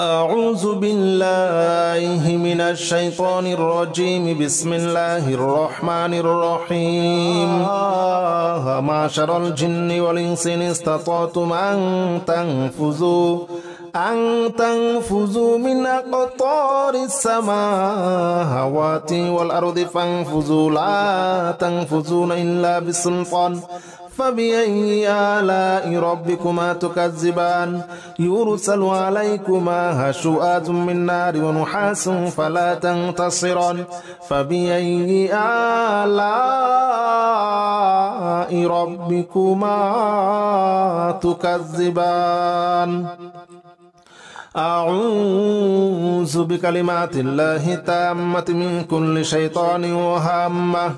أعوذ بالله من الشيطان الرجيم. بسم الله الرحمن الرحيم. معشر الجن والإنس إن استطعتم أن تنفذوا من أقطار السماوات والأرض فانفذوا لا تنفذون إلا بسلطان. فبأي آلاء ربكما تكذبان؟ يرسل عليكما شؤات من نار ونحاس فلا تنتصران. فبأي آلاء ربكما تكذبان؟ أعوذ بكلمات الله التامة من كل شيطان وهامة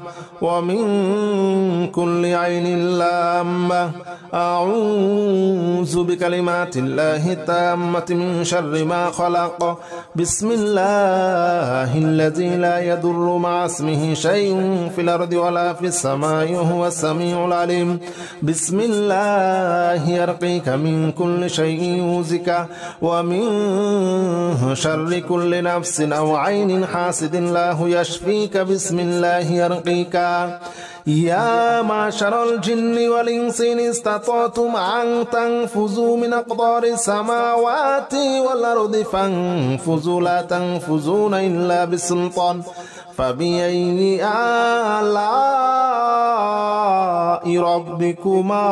ومن كل عين لامة. أعوذ بكلمات الله التامة من شر ما خلق. بسم الله الذي لا يضر مع اسمه شيء في الأرض ولا في السماء وهو السميع العليم. بسم الله يرقيك من كل شيء يؤذيك ومن شر كل نفس أو عين حاسد الله يشفيك. بسم الله يرقيك. يا معشر الجن والإنس إن استطعتم أن تنفذوا من أقطار السماوات والأرض فانفذوا لا تنفذون إلا بسلطان. فبأي آلاء ربكما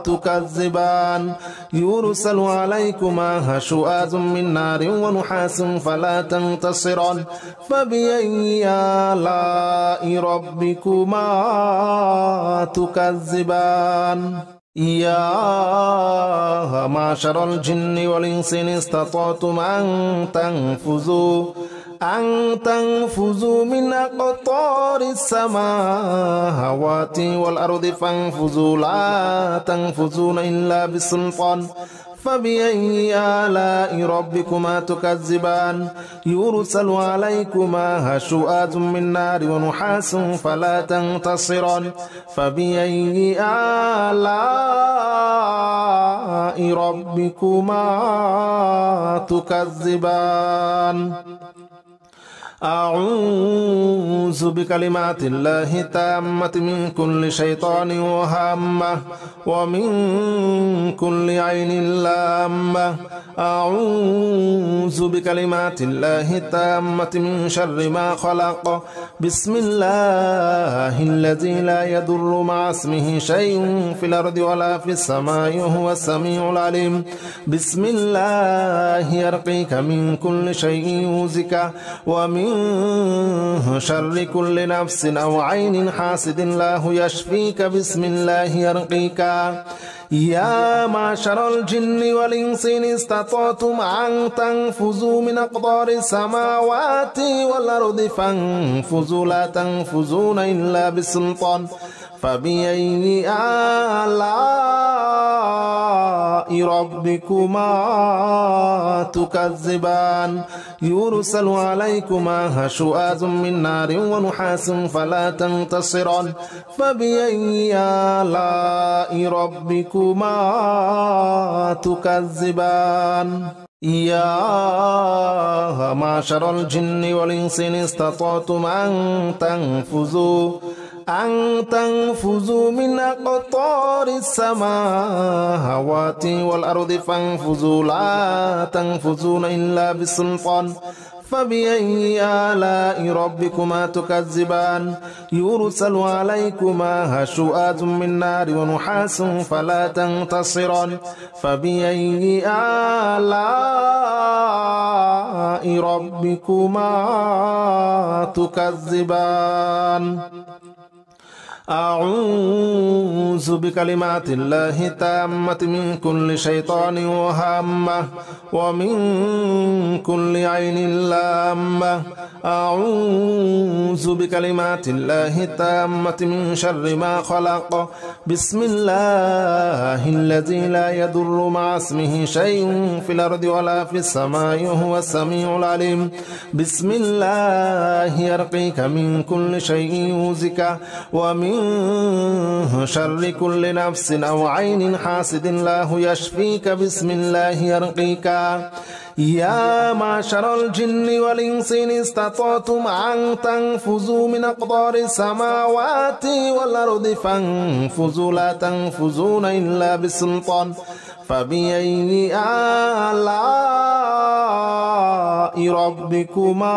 تكذبان؟ يرسل عليكما شؤات من نار ونحاس فلا تنتصران. فبأي آلاء ربكما تكذبان؟ يا معشر الجن والإنس إن استطعتم أن تنفذوا من أقطار السماوات والأرض فانفذوا لا تنفذون إلا بسلطان. فبأي آلاء ربكما تكذبان؟ يرسل عليكما شؤات من نار ونحاس فلا تنتصران. فبأي آلاء ربكما تكذبان؟ أعوذ بكلمات الله التامة من كل شيطان وهامة ومن كل عين لامة. أعوذ بكلمات الله التامة من شر ما خلق. بسم الله الذي لا يضر مع اسمه شيء في الأرض ولا في السماء وهو السميع العليم. بسم الله يرقيك من كل شيء يؤذيك ومن شر كل نفس أو عين حاسد الله يشفيك. بسم الله يرقيك. يا معشر الجن والإنس إن استطعتم أن تنفذوا من أقطار السماوات والأرض فانفذوا لا تنفذون إلا بسلطان. فبأي آلاء ربكما تكذبان؟ يرسل عليكما شؤات من نار ونحاس فلا تنتصران. فبأي آلاء ربكما تكذبان؟ يا معشر الجن والإنس إن استطعتم أن تنفذوا من أقطار السماوات والأرض فانفذوا لا تنفذون إلا بسلطان. فبأي آلاء ربكما تكذبان؟ يرسل عليكما شؤات من نار ونحاس فلا تنتصران. فبأي آلاء ربكما تكذبان؟ أعوذ بكلمات الله التامة من كل شيطان وهامة ومن كل عين لامة. أعوذ بكلمات الله التامة من شر ما خلق. بسم الله الذي لا يضر مع اسمه شيء في الأرض ولا في السماء وهو السميع العليم. بسم الله يرقيك من كل شيء يؤذيك ومن شر كل نفس أو عين حاسد الله يشفيك بسم الله يرقيك يا معشر الجن والإنس إن استطعتم أن تنفذوا من أقطار السماوات والأرض فانفذوا لا تنفذون إلا بسلطان فبأي آلاء ربكما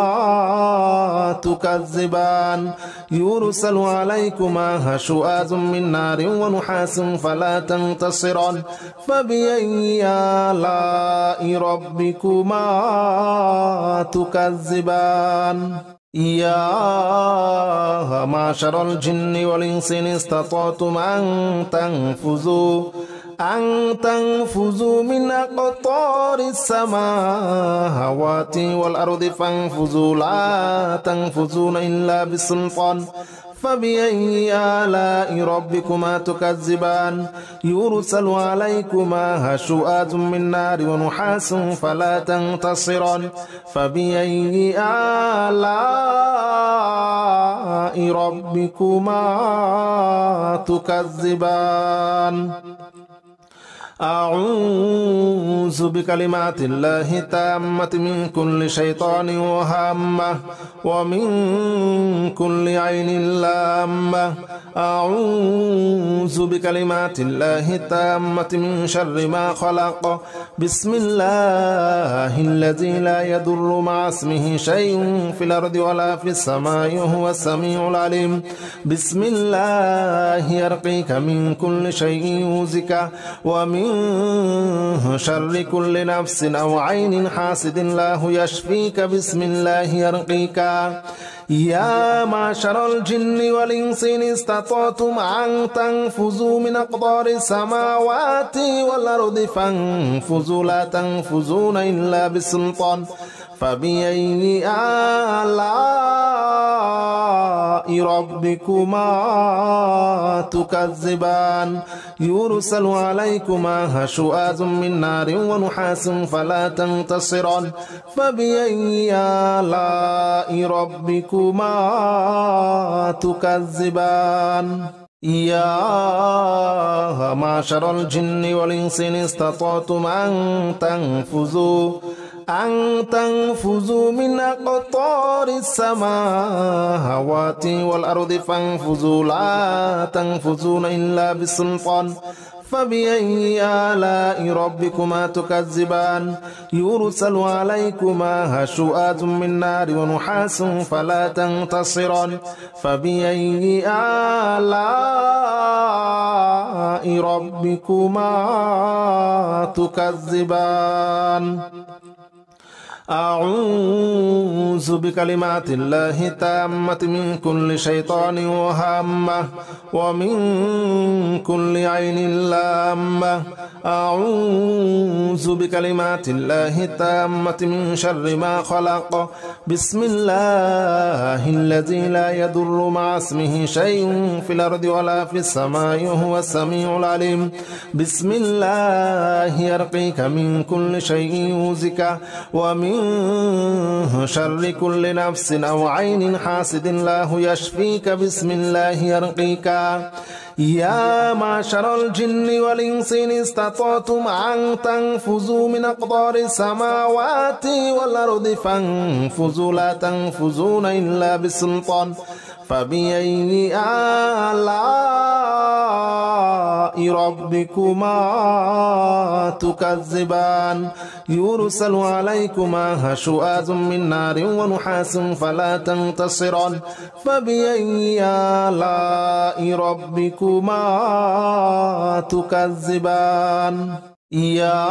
تكذبان يرسل عليكما شؤاز من نار ونحاس فلا تنتصران فبأي آلاء ربكما تكذبان يا معشر الجن والإنس إن استطعتم أن تنفذوا من أقطار السماوات والأرض فانفذوا لا تنفذون إلا بسلطان فبأي آلاء ربكما تكذبان يرسل عليكما شؤاز من نار ونحاس فلا تنتصران فبأي آلاء ربكما تكذبان أعوذ بكلمات الله التامة من كل شيطان وهامة ومن كل عين لامة أعوذ بكلمات الله التامة من شر ما خلق بسم الله الذي لا يضر مع اسمه شيء في الأرض ولا في السماء وهو السميع العليم بسم الله يرقيك من كل شيء يؤذيك ومن شر كل نفس أو عين حاسد الله يشفيك بسم الله يرقيك يا معشر الجن والإنس إن استطعتم أن تنفذوا من أقطار السماوات والأرض فانفذوا لا تنفذون إلا بسلطان فبأي آلاء ربكما تكذبان يرسل عليكما شؤاز من نار ونحاس فلا تنتصران فبأي آلاء ربكما تكذبان يا معشر الجن والإنس إن استطعتم أن تنفذوا من أقطار السماوات والأرض فانفذوا لا تنفذون إلا بسلطان فبأي آلاء ربكما تكذبان يرسل عليكما شؤاز من نار ونحاس فلا تنتصران فبأي آلاء ربكما تكذبان أعوذ بكلمات الله التامة من كل شيطان وهامة ومن كل عين لامة أعوذ بكلمات الله التامة من شر ما خلق بسم الله الذي لا يضر مع اسمه شيء في الأرض ولا في السماء وهو السميع العليم بسم الله يرقيك من كل شيء يؤذيك ومن شر كل نفس أو عين حاسد الله يشفيك بسم الله يرقيك يا معشر الجن والإنس إن استطعتم أن تنفذوا من أقطار السماوات والأرض فانفذوا لا تنفذون إلا بسلطان فبأي آلاء ربكما تكذبان يرسل عليكما شؤاز من نار ونحاس فلا تنتصران فبأي آلاء ربكما تكذبان يا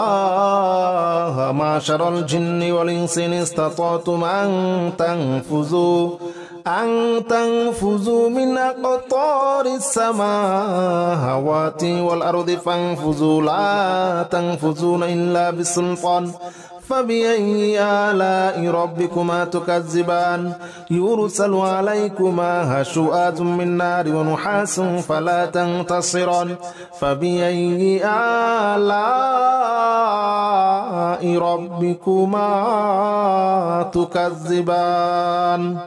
معشر الجن والإنس إن استطعتم أن تنفذوا من أقطار السماوات والأرض فانفذوا لا تنفذون إلا بسلطان فبأي آلاء ربكما تكذبان يرسل عليكما شؤاز من نار ونحاس فلا تنتصران فبأي آلاء ربكما تكذبان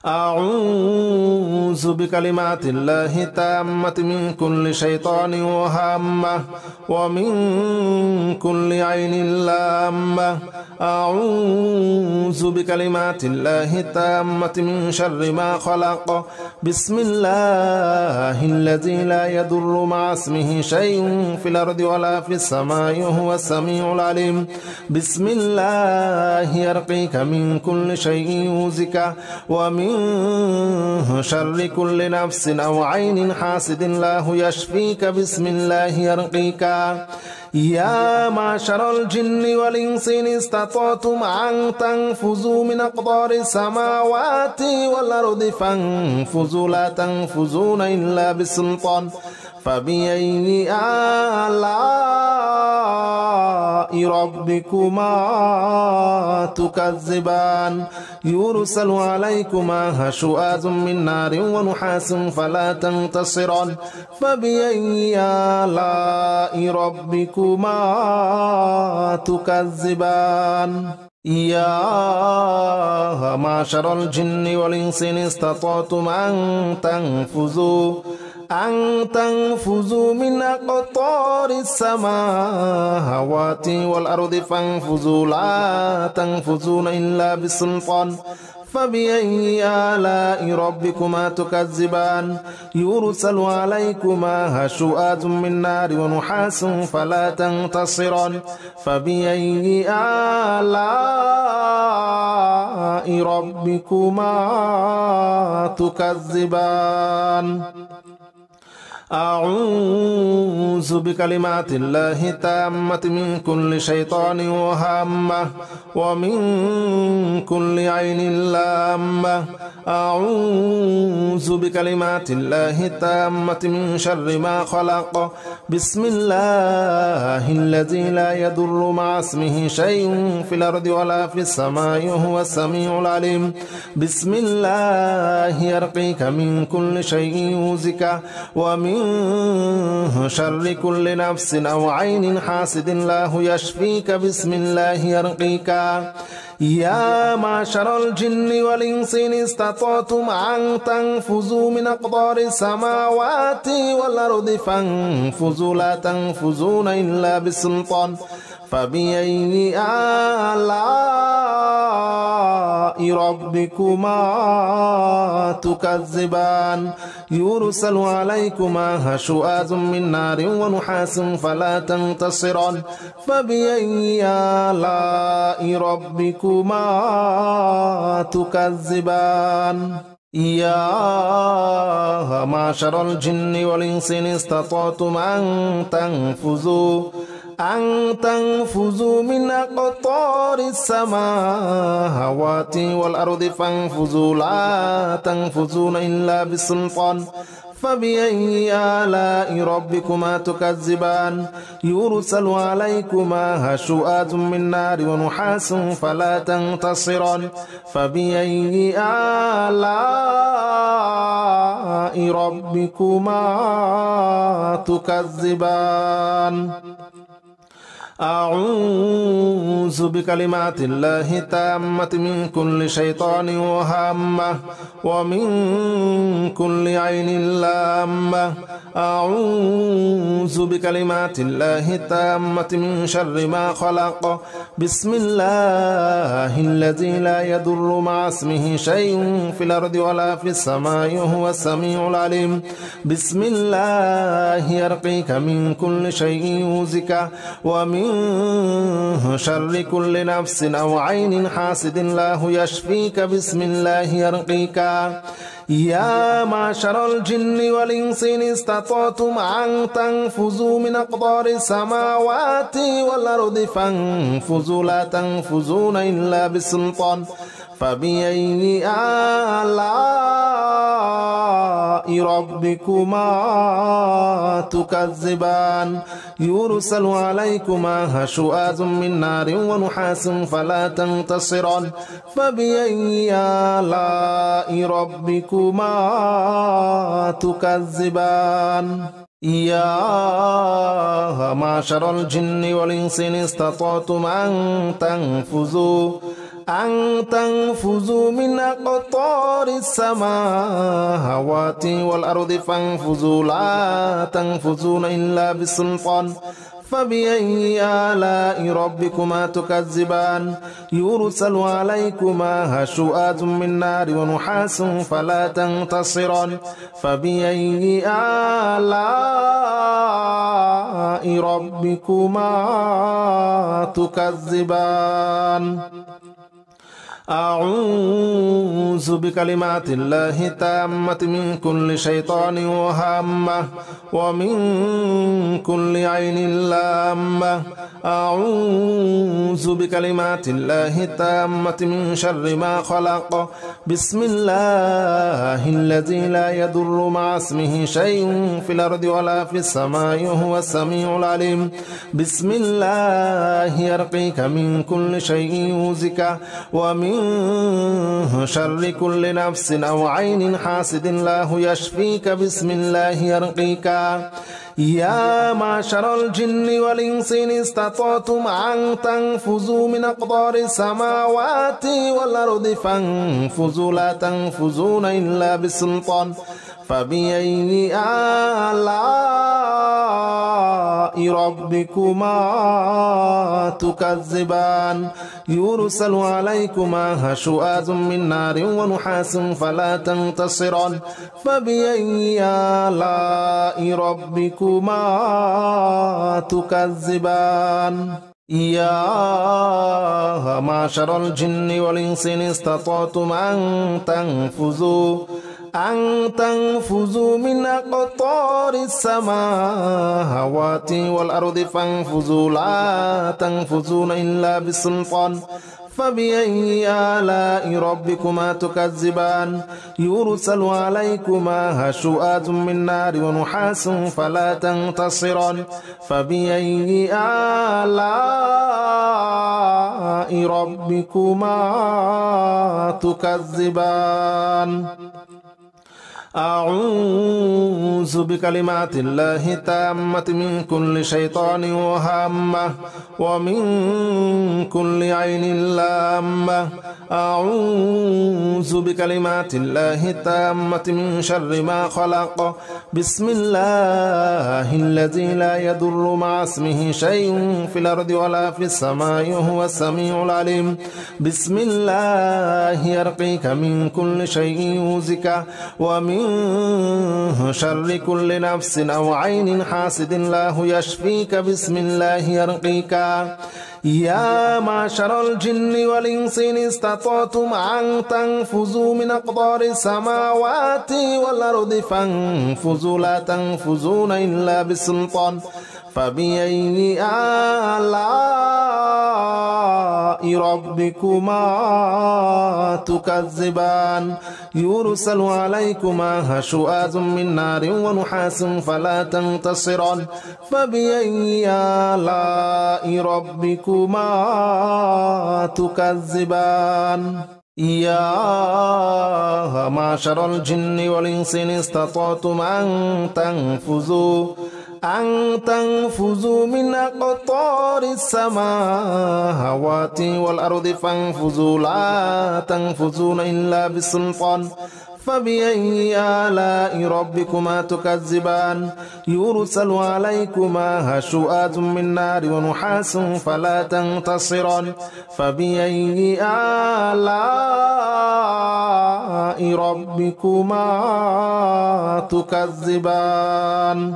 أعوذ بكلمات الله التامة من كل شيطان وهامة ومن كل عين لامة. أعوذ بكلمات الله التامة من شر ما خلق. بسم الله الذي لا يضر مع اسمه شيء في الأرض ولا في السماء وهو السميع العليم. بسم الله يرقيك من كل شيء يؤذيك ومن شر كل نفس أو عين حاسد الله يشفيك. بسم الله يرقيك. يا معشر الجن والإنس إن استطعتم أن تنفذوا من أقطار السماوات والأرض فانفذوا لا تنفذون إلا بسلطان. فبأي آلاء ربكما تكذبان؟ يرسل عليكما شؤاذ من نار ونحاس فلا تنتصران. فبأي آلاء ربكما تكذبان؟ يا معشر الجن والإنس إن استطعتم أن تنفذوا من أقطار السماوات والأرض فانفذوا لا تنفذون إلا بسلطان. فبأي آلاء ربكما تكذبان؟ يرسل عليكما شؤاذ من نار ونحاس فلا تنتصران. فبأي آلاء ربكما تكذبان؟ أعوذ بكلمات الله التامة من كل شيطان وهامة ومن كل عين لامة. أعوذ بكلمات الله التامة من شر ما خلق. بسم الله الذي لا يضر مع اسمه شيء في الأرض ولا في السماء وهو السميع العليم. بسم الله يرقيك من كل شيء يؤذيك ومن شر كل نفس أو عين حاسد الله يشفيك. بسم الله يرقيك. يا معشر الجن والإنس إن استطعتم أن تنفذوا من أقطار السماوات والأرض فانفذوا لا تنفذون إلا بسلطان. فبأي آلاء ربكما تكذبان؟ يرسل عليكما شؤاذ من نار ونحاس فلا تنتصران. فبأي آلاء ربكما تكذبان؟ يا معشر الجن والإنس إن استطعتم أن تنفذوا من أقطار السماوات والأرض فانفذوا لا تنفذون إلا بسلطان. فبأي آلاء ربكما تكذبان؟ يرسل عليكما شؤاذ من نار ونحاس فلا تنتصران. فبأي آلاء ربكما تكذبان؟ أعوذ بكلمات الله التامة من كل شيطان وهامة ومن كل عين لامة. أعوذ بكلمات الله التامة من شر ما خلق. بسم الله الذي لا يضر مع اسمه شيء في الأرض ولا في السماء وهو السميع العليم. بسم الله يرقيك من كل شيء يؤذيك ومن شر كل نفس أو عين حاسد الله يشفيك. بسم الله يرقيك. يا معشر الجن والإنس إن استطعتم أن تنفذوا من أقطار السماوات والأرض فانفذوا لا تنفذون إلا بسلطان. فبأي آلاء ربكما تكذبان؟ يرسل عليكما شؤاذ من نار ونحاس فلا تنتصران. فبأي آلاء ربكما تكذبان؟ يا معشر الجن والإنس إن استطعتم أن تنفذوا من أقطار السماوات والأرض فانفذوا لا تنفذون إلا بسلطان فبأي آلاء ربكما تكذبان يرسل عليكما هشوءات من نار ونحاس فلا تنتصران فبأي آلاء ربكما تكذبان أعوذ بكلمات الله التامة من كل شيطان وهامة ومن كل عين لامة أعوذ بكلمات الله التامة من شر ما خلق بسم الله الذي لا يضر مع اسمه شيء في الأرض ولا في السماء وهو السميع العليم بسم الله يرقيك من كل شيء يؤذيك ومن شر كل نفس أو عين حاسد الله يشفيك بسم الله يرقيك يا معشر الجن والإنس إن استطعتم أن تنفذوا من أقطار السماوات والأرض فانفذوا لا تنفذون إلا بسلطان فبأي آلاء ربكما تكذبان يرسل عليكما هشوءات من نار ونحاس فلا تنتصران فبأي آلاء ربكما تكذبان يا معشر الجن والإنس إن استطعتم أن تنفذوا من أقطار السماوات والأرض فانفذوا لا تنفذون إلا بسلطان فبأي آلاء ربكما تكذبان يرسل عليكما هشوءات من نار ونحاس فلا تنتصران فبأي آلاء ربكما تكذبان أعوذ بكلمات الله التامة من كل شيطان وهامة ومن كل عين لامة أعوذ بكلمات الله التامة من شر ما خلق بسم الله الذي لا يضر مع اسمه شيء في الأرض ولا في السماء وهو السميع العليم بسم الله يرقيك من كل شيء يؤذيك ومن شر كل نفس أو عين حاسد الله يشفيك بسم الله يرقيك يا معشر الجن والإنس إن استطعتم أن تنفذوا من أقطار السماوات والأرض فانفذوا لا تنفذون إلا بسلطان فبأي آلاء ربكما تكذبان يرسل عليكما هشوءات من نار ونحاس فلا تنتصران فبأي آلاء ربكما تكذبان يا معشر الجن والإنس إن استطعتم أن تنفذوا من أقطار السماوات والأرض فانفذوا لا تنفذون إلا بسلطان فبأي آلاء ربكما تكذبان يرسل عليكما هشوءات من نار ونحاس فلا تنتصران فبأي آلاء ربكما تكذبان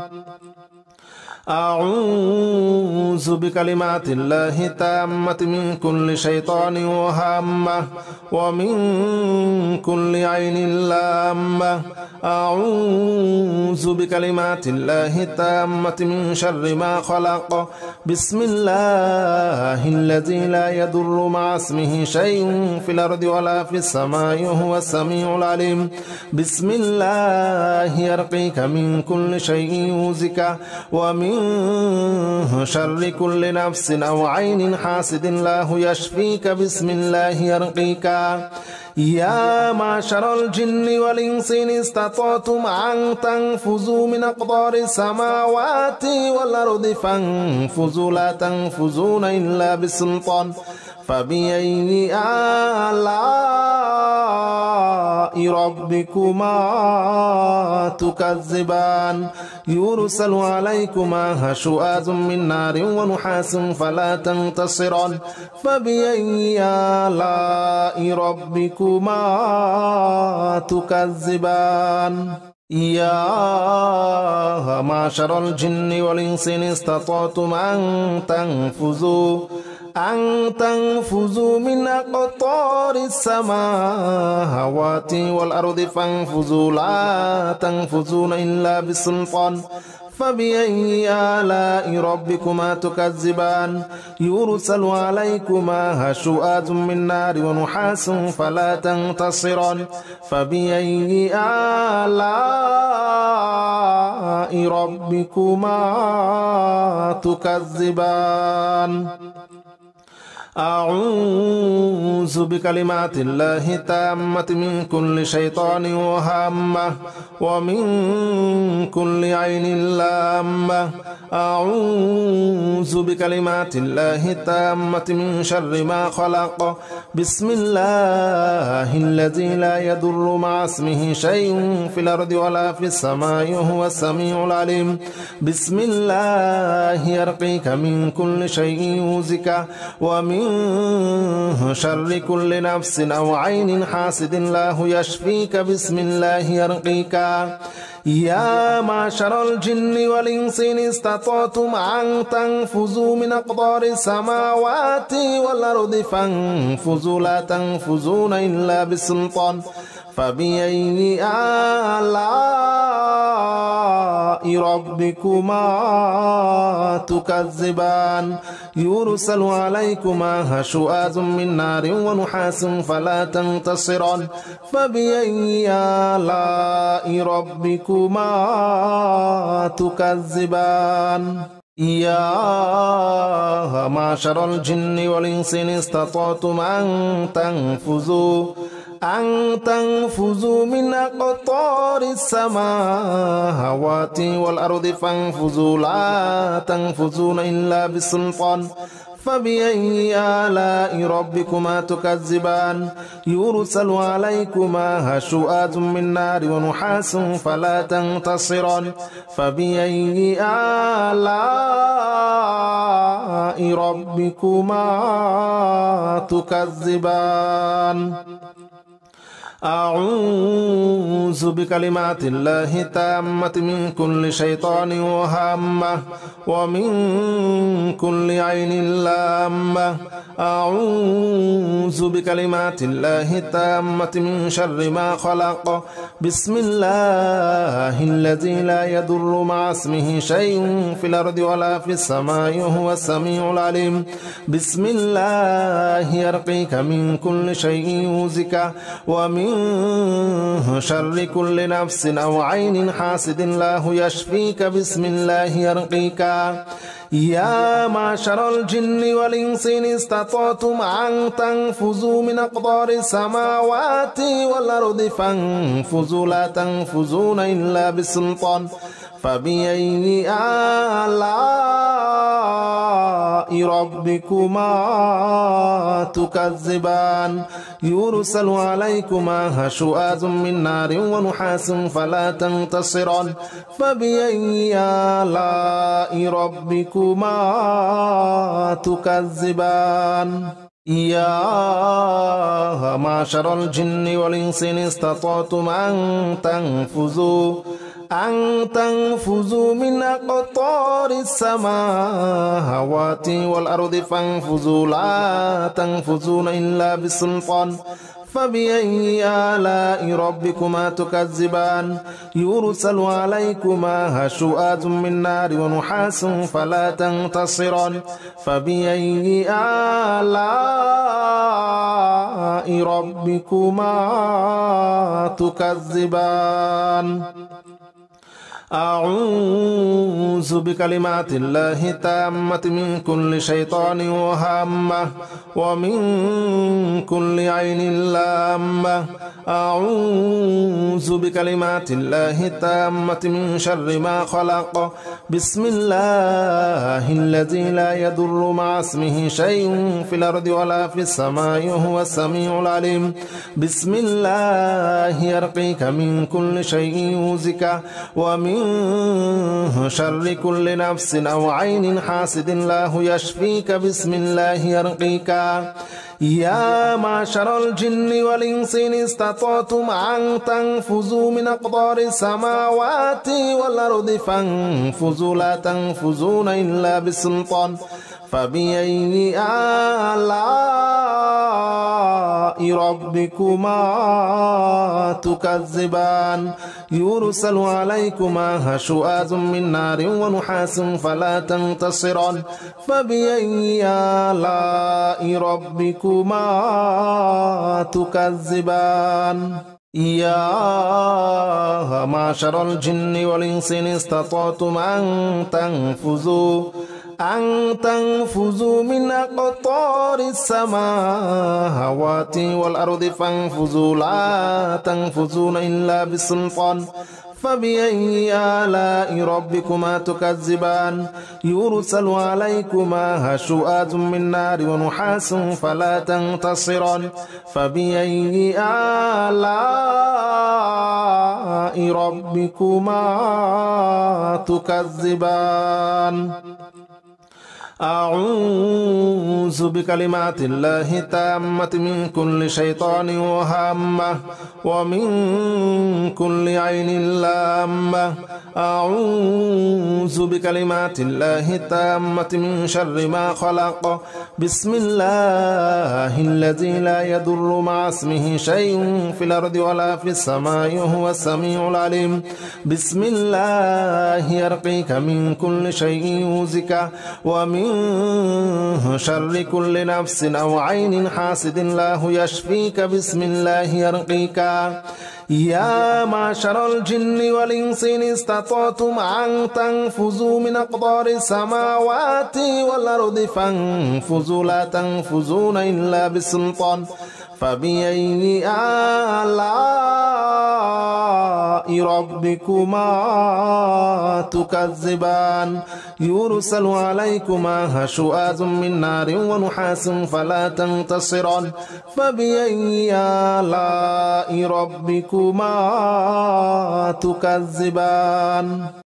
أعوذ بكلمات الله التامة من كل شيطان وهامة ومن كل عين لامة أعوذ بكلمات الله التامة من شر ما خلق بسم الله الذي لا يضر مع اسمه شيء في الأرض ولا في السماء وهو السميع العليم بسم الله يرقيك من كل شيء يؤذيك ومن شر كل نفس أو عين حاسد الله يشفيك بسم الله يرقيك يا معشر الجن والإنس إن استطعتم أن تنفذوا من أقطار السماوات والأرض فانفذوا لا تنفذون إلا بسلطان فبأي آلاء ربكما تكذبان يرسل عليكما شواظ من نار ونحاس فلا تنتصران فبأي آلاء ربكما تكذبان يا معشر الجن والإنس إن استطعتم أن تنفذوا من أقطار السماوات والأرض فانفذوا لا تنفذون إلا بسلطان فبأي آلاء ربكما تكذبان يرسل عليكما شواظ من نار ونحاس فلا تنتصران فبأي آلاء ربكما تكذبان أعوذ بكلمات الله التامة من كل شيطان وهامة ومن كل عين لامة أعوذ بكلمات الله التامة من شر ما خلق بسم الله الذي لا يضر مع اسمه شيء في الأرض ولا في السماء وهو السميع العليم بسم الله يرقيك من كل شيء يؤذيك ومن شر كل نفس أو عين حاسد الله يشفيك بسم الله يرقيك يا معشر الجن والإنس إن استطعتم أن تنفذوا من أقطار السماوات والأرض فانفذوا لا تنفذون إلا بسلطان فبأي آلاء ربكما تكذبان يرسل عليكما شواظ من نار ونحاس فلا تنتصران فبأي آلاء ربكما تكذبان يا معشر الجن والإنس إن استطعتم أن تنفذوا من أقطار السماوات والأرض فانفذوا لا تنفذون إلا بسلطان فبأي آلاء ربكما تكذبان يرسل عليكما شواظ من نار ونحاس فلا تنتصران فبأي آلاء ربكما تكذبان أعوذ بكلمات الله التامة من كل شيطان وهامة ومن كل عين لامة أعوذ بكلمات الله التامة من شر ما خلق بسم الله الذي لا يضر مع اسمه شيء في الأرض ولا في السماء وهو السميع العليم بسم الله يرقيك من كل شيء يؤذيك ومن شر كل نفس أو عين حاسد الله يشفيك بسم الله يرقيك يا معشر الجن والإنس إن استطعتم أن تنفذوا من أقطار السماوات والأرض فانفذوا لا تنفذون إلا بسلطان فبأي آلاء ربكما تكذبان يرسل عليكما شواظ من نار ونحاس فلا تنتصران فبأي آلاء ربكما تكذبان يا معشر الجن والإنس إن استطعتم أن تنفذوا من أقطار السماوات والأرض فانفذوا لا تنفذون إلا بسلطان فبأي آلاء ربكما تكذبان يرسل عليكما شواظ من نار ونحاس فلا تنتصران فبأي آلاء ربكما تكذبان أعوذ بكلمات الله التامة من كل شيطان وهامة ومن كل عين لامة. أعوذ بكلمات الله التامة من شر ما خلق. بسم الله الذي لا يضر مع اسمه شيء في الأرض ولا في السماء وهو السميع العليم. بسم الله يرقيك من كل شيء يؤذيك ومن شر كل نفس أو عين حاسد الله يشفيك. بسم الله يرقيك. يا معشر الجن والإنس إن استطعتم أن تنفذوا من أقطار السماوات والأرض فانفذوا لا تنفذون إلا بسلطان. فبأي آلاء ربكما تكذبان؟ يرسل عليكما شواظ من نار ونحاس فلا تنتصران. فبأي آلاء ربكما تكذبان؟ يا معشر الجن والإنس إن استطعتم أن تنفذوا من أقطار السماوات والأرض فانفذوا لا تنفذون إلا بسلطان. فبأي آلاء ربكما تكذبان؟ يرسل عليكما شواظ من نار ونحاس فلا تنتصران. فبأي آلاء ربكما تكذبان؟ أعوذ بكلمات الله التامة من كل شيطان وهامة ومن كل عين لامة. أعوذ بكلمات الله التامة من شر ما خلق. بسم الله الذي لا يضر مع اسمه شيء في الأرض ولا في السماء وهو السميع العليم. بسم الله يرقيك من كل شيء يؤذيك ومن شر كل نفس أو عين حاسد الله يشفيك. بسم الله يرقيك. يا معشر الجن والإنس إن استطعتم أن تنفذوا من أقطار السماوات والأرض فانفذوا لا تنفذون إلا بسلطان. فبأي آلاء ربكما تكذبان؟ يرسل عليكما شواظ من نار ونحاس فلا تنتصران. فبأي آلاء ربكما تكذبان؟